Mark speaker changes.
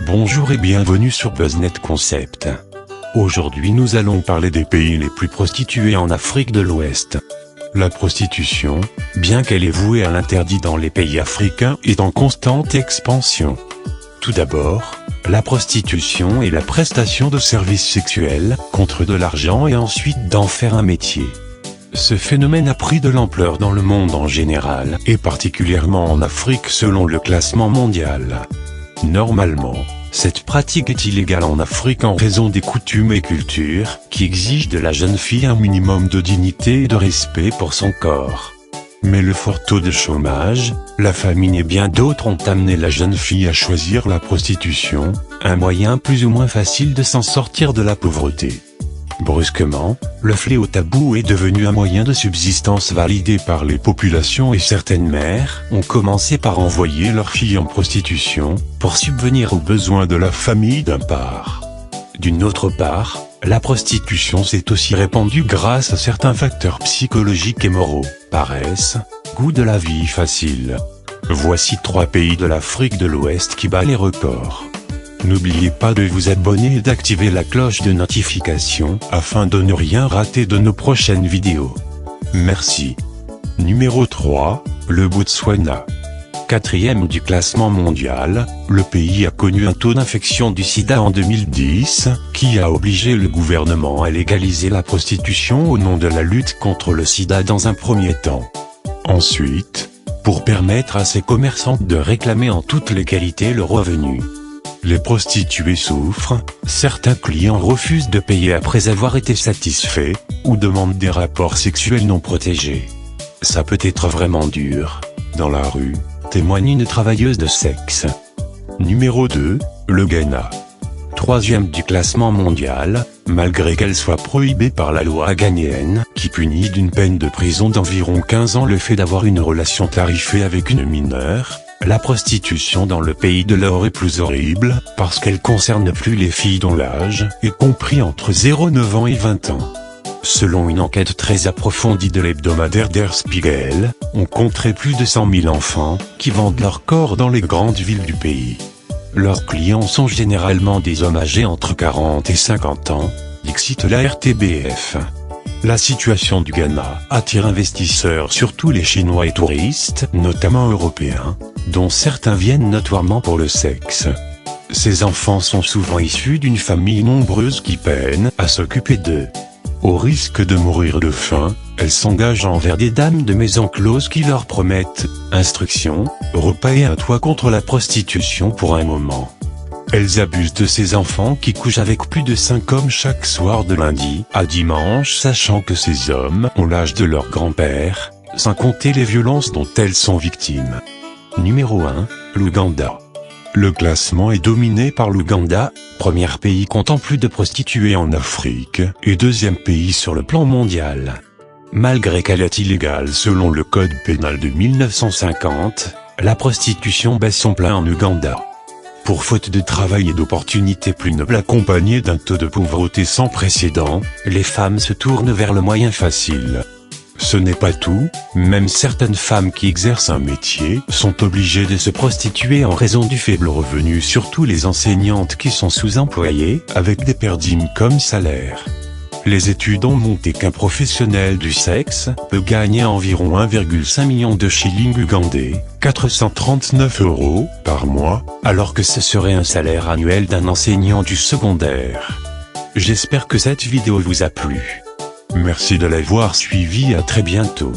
Speaker 1: Bonjour et bienvenue sur BuzzNet Concept. Aujourd'hui nous allons parler des pays les plus prostitués en Afrique de l'Ouest. La prostitution, bien qu'elle est vouée à l'interdit dans les pays africains, est en constante expansion. Tout d'abord, la prostitution est la prestation de services sexuels, contre de l'argent et ensuite d'en faire un métier. Ce phénomène a pris de l'ampleur dans le monde en général, et particulièrement en Afrique selon le classement mondial. Normalement, cette pratique est illégale en Afrique en raison des coutumes et cultures, qui exigent de la jeune fille un minimum de dignité et de respect pour son corps. Mais le fort taux de chômage, la famine et bien d'autres ont amené la jeune fille à choisir la prostitution, un moyen plus ou moins facile de s'en sortir de la pauvreté. Brusquement, le fléau tabou est devenu un moyen de subsistance validé par les populations et certaines mères ont commencé par envoyer leurs filles en prostitution, pour subvenir aux besoins de la famille d'un part. D'une autre part, la prostitution s'est aussi répandue grâce à certains facteurs psychologiques et moraux, paresse, goût de la vie facile. Voici 3 pays de l'Afrique de l'Ouest qui battent les records. N'oubliez pas de vous abonner et d'activer la cloche de notification afin de ne rien rater de nos prochaines vidéos. Merci. Numéro 3, le Botswana. 4e du classement mondial, le pays a connu un taux d'infection du sida en 2010, qui a obligé le gouvernement à légaliser la prostitution au nom de la lutte contre le sida dans un premier temps. Ensuite, pour permettre à ces commerçantes de réclamer en toute légalité le revenu. Les prostituées souffrent, certains clients refusent de payer après avoir été satisfaits, ou demandent des rapports sexuels non protégés. Ça peut être vraiment dur. Dans la rue, témoigne une travailleuse de sexe. Numéro 2, le Ghana. 3e du classement mondial, malgré qu'elle soit prohibée par la loi ghanéenne, qui punit d'une peine de prison d'environ 15 ans le fait d'avoir une relation tarifée avec une mineure. La prostitution dans le pays de l'or est plus horrible, parce qu'elle concerne plus les filles dont l'âge est compris entre 0,9 ans et 20 ans. Selon une enquête très approfondie de l'hebdomadaire Der Spiegel, on compterait plus de 100 000 enfants, qui vendent leur corps dans les grandes villes du pays. Leurs clients sont généralement des hommes âgés entre 40 et 50 ans, dixit la RTBF. La situation du Ghana attire investisseurs, surtout les Chinois et touristes, notamment européens, dont certains viennent notoirement pour le sexe. Ces enfants sont souvent issus d'une famille nombreuse qui peine à s'occuper d'eux. Au risque de mourir de faim, elles s'engagent envers des dames de maison close qui leur promettent instruction, repas et un toit contre la prostitution pour un moment. Elles abusent de ces enfants qui couchent avec plus de 5 hommes chaque soir de lundi à dimanche, sachant que ces hommes ont l'âge de leur grand-père, sans compter les violences dont elles sont victimes. Numéro 1, l'Ouganda. Le classement est dominé par l'Ouganda, premier pays comptant plus de prostituées en Afrique, et 2e pays sur le plan mondial. Malgré qu'elle est illégale selon le code pénal de 1950, la prostitution bat son plein en Ouganda. Pour faute de travail et d'opportunités plus nobles accompagnées d'un taux de pauvreté sans précédent, les femmes se tournent vers le moyen facile. Ce n'est pas tout, même certaines femmes qui exercent un métier sont obligées de se prostituer en raison du faible revenu, surtout les enseignantes qui sont sous-employées, avec des perdimes comme salaire. Les études ont montré qu'un professionnel du sexe peut gagner environ 1,5 million de shillings ougandais, 439 € par mois, alors que ce serait un salaire annuel d'un enseignant du secondaire. J'espère que cette vidéo vous a plu. Merci de l'avoir suivi, à très bientôt.